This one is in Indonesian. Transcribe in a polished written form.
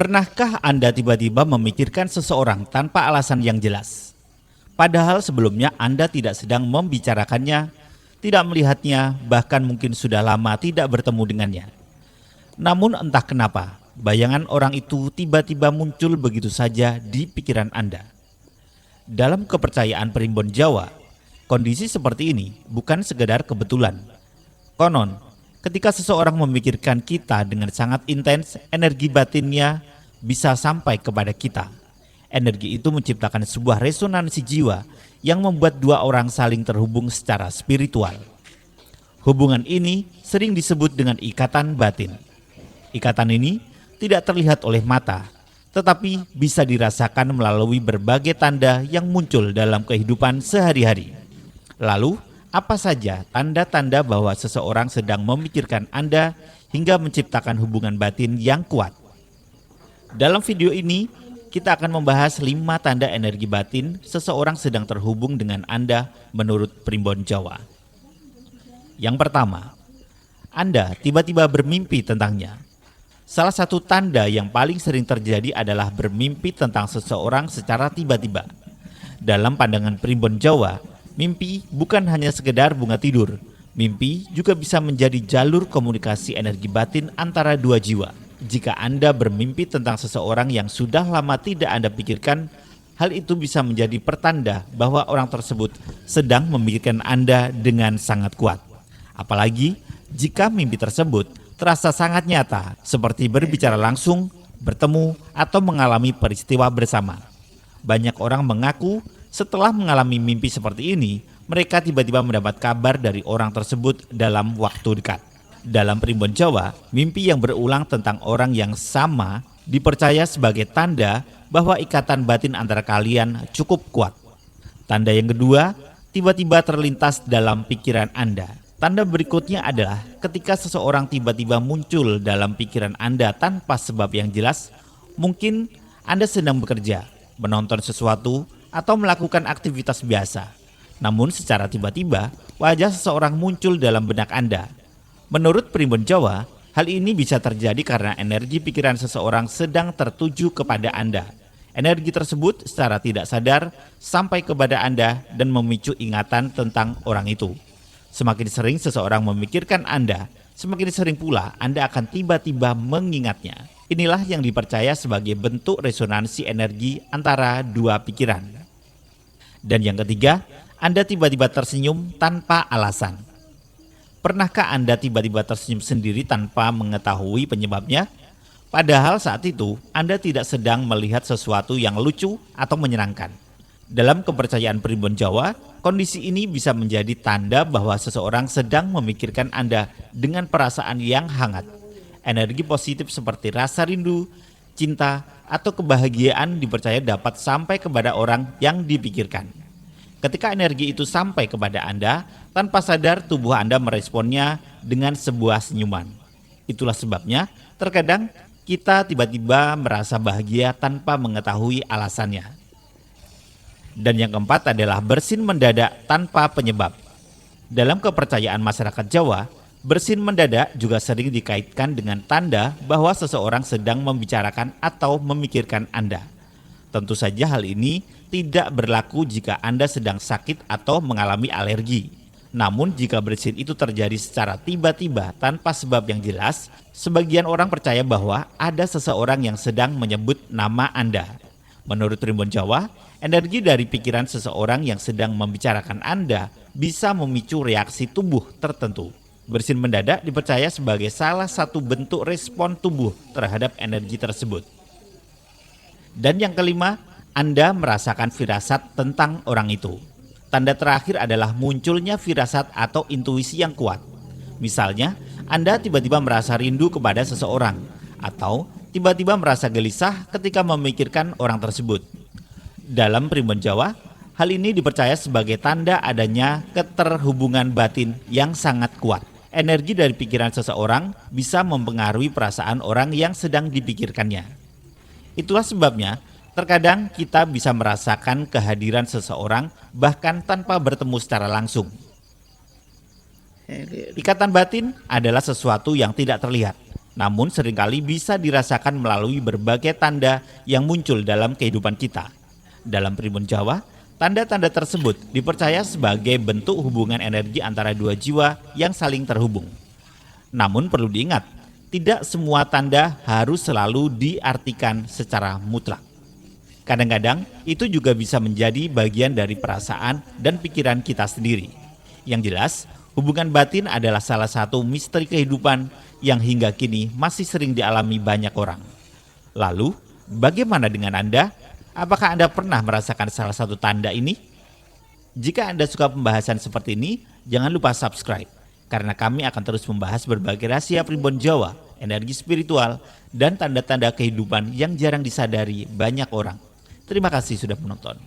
Pernahkah Anda tiba-tiba memikirkan seseorang tanpa alasan yang jelas? Padahal sebelumnya Anda tidak sedang membicarakannya, tidak melihatnya, bahkan mungkin sudah lama tidak bertemu dengannya. Namun entah kenapa, bayangan orang itu tiba-tiba muncul begitu saja di pikiran Anda. Dalam kepercayaan primbon Jawa, kondisi seperti ini bukan sekedar kebetulan. Konon, ketika seseorang memikirkan kita dengan sangat intens, energi batinnya bisa sampai kepada kita. Energi itu menciptakan sebuah resonansi jiwa yang membuat dua orang saling terhubung secara spiritual. Hubungan ini sering disebut dengan ikatan batin. Ikatan ini tidak terlihat oleh mata, tetapi bisa dirasakan melalui berbagai tanda yang muncul dalam kehidupan sehari-hari. Lalu, apa saja tanda-tanda bahwa seseorang sedang memikirkan Anda hingga menciptakan hubungan batin yang kuat? Dalam video ini, kita akan membahas 5 tanda energi batin seseorang sedang terhubung dengan Anda menurut primbon Jawa. Yang pertama, Anda tiba-tiba bermimpi tentangnya. Salah satu tanda yang paling sering terjadi adalah bermimpi tentang seseorang secara tiba-tiba. Dalam pandangan primbon Jawa, mimpi bukan hanya sekedar bunga tidur. Mimpi juga bisa menjadi jalur komunikasi energi batin antara dua jiwa. Jika Anda bermimpi tentang seseorang yang sudah lama tidak Anda pikirkan, hal itu bisa menjadi pertanda bahwa orang tersebut sedang memikirkan Anda dengan sangat kuat. Apalagi jika mimpi tersebut terasa sangat nyata, seperti berbicara langsung, bertemu, atau mengalami peristiwa bersama. Banyak orang mengaku setelah mengalami mimpi seperti ini, mereka tiba-tiba mendapat kabar dari orang tersebut dalam waktu dekat. Dalam primbon Jawa, mimpi yang berulang tentang orang yang sama dipercaya sebagai tanda bahwa ikatan batin antara kalian cukup kuat. Tanda yang kedua, tiba-tiba terlintas dalam pikiran Anda. Tanda berikutnya adalah ketika seseorang tiba-tiba muncul dalam pikiran Anda tanpa sebab yang jelas. Mungkin Anda sedang bekerja, menonton sesuatu, atau melakukan aktivitas biasa. Namun secara tiba-tiba, wajah seseorang muncul dalam benak Anda. Menurut primbon Jawa, hal ini bisa terjadi karena energi pikiran seseorang sedang tertuju kepada Anda. Energi tersebut secara tidak sadar sampai kepada Anda dan memicu ingatan tentang orang itu. Semakin sering seseorang memikirkan Anda, semakin sering pula Anda akan tiba-tiba mengingatnya. Inilah yang dipercaya sebagai bentuk resonansi energi antara dua pikiran. Dan yang ketiga, Anda tiba-tiba tersenyum tanpa alasan. Pernahkah Anda tiba-tiba tersenyum sendiri tanpa mengetahui penyebabnya? Padahal saat itu Anda tidak sedang melihat sesuatu yang lucu atau menyenangkan. Dalam kepercayaan primbon Jawa, kondisi ini bisa menjadi tanda bahwa seseorang sedang memikirkan Anda dengan perasaan yang hangat. Energi positif seperti rasa rindu, cinta, atau kebahagiaan dipercaya dapat sampai kepada orang yang dipikirkan. Ketika energi itu sampai kepada Anda, tanpa sadar tubuh Anda meresponnya dengan sebuah senyuman. Itulah sebabnya terkadang kita tiba-tiba merasa bahagia tanpa mengetahui alasannya. Dan yang keempat adalah bersin mendadak tanpa penyebab. Dalam kepercayaan masyarakat Jawa, bersin mendadak juga sering dikaitkan dengan tanda bahwa seseorang sedang membicarakan atau memikirkan Anda. Tentu saja hal ini tidak berlaku jika Anda sedang sakit atau mengalami alergi. Namun jika bersin itu terjadi secara tiba-tiba tanpa sebab yang jelas, sebagian orang percaya bahwa ada seseorang yang sedang menyebut nama Anda. Menurut primbon Jawa, energi dari pikiran seseorang yang sedang membicarakan Anda bisa memicu reaksi tubuh tertentu. Bersin mendadak dipercaya sebagai salah satu bentuk respon tubuh terhadap energi tersebut. Dan yang kelima, Anda merasakan firasat tentang orang itu. Tanda terakhir adalah munculnya firasat atau intuisi yang kuat. Misalnya, Anda tiba-tiba merasa rindu kepada seseorang, atau tiba-tiba merasa gelisah ketika memikirkan orang tersebut. Dalam primbon Jawa, hal ini dipercaya sebagai tanda adanya keterhubungan batin yang sangat kuat. Energi dari pikiran seseorang bisa mempengaruhi perasaan orang yang sedang dipikirkannya. Itulah sebabnya terkadang kita bisa merasakan kehadiran seseorang bahkan tanpa bertemu secara langsung. Ikatan batin adalah sesuatu yang tidak terlihat, namun seringkali bisa dirasakan melalui berbagai tanda yang muncul dalam kehidupan kita. Dalam Primbon Jawa, tanda-tanda tersebut dipercaya sebagai bentuk hubungan energi antara dua jiwa yang saling terhubung. Namun perlu diingat, tidak semua tanda harus selalu diartikan secara mutlak. Kadang-kadang itu juga bisa menjadi bagian dari perasaan dan pikiran kita sendiri. Yang jelas, hubungan batin adalah salah satu misteri kehidupan yang hingga kini masih sering dialami banyak orang. Lalu, bagaimana dengan Anda? Apakah Anda pernah merasakan salah satu tanda ini? Jika Anda suka pembahasan seperti ini, jangan lupa subscribe. Karena kami akan terus membahas berbagai rahasia Primbon Jawa, energi spiritual, dan tanda-tanda kehidupan yang jarang disadari banyak orang. Terima kasih sudah menonton.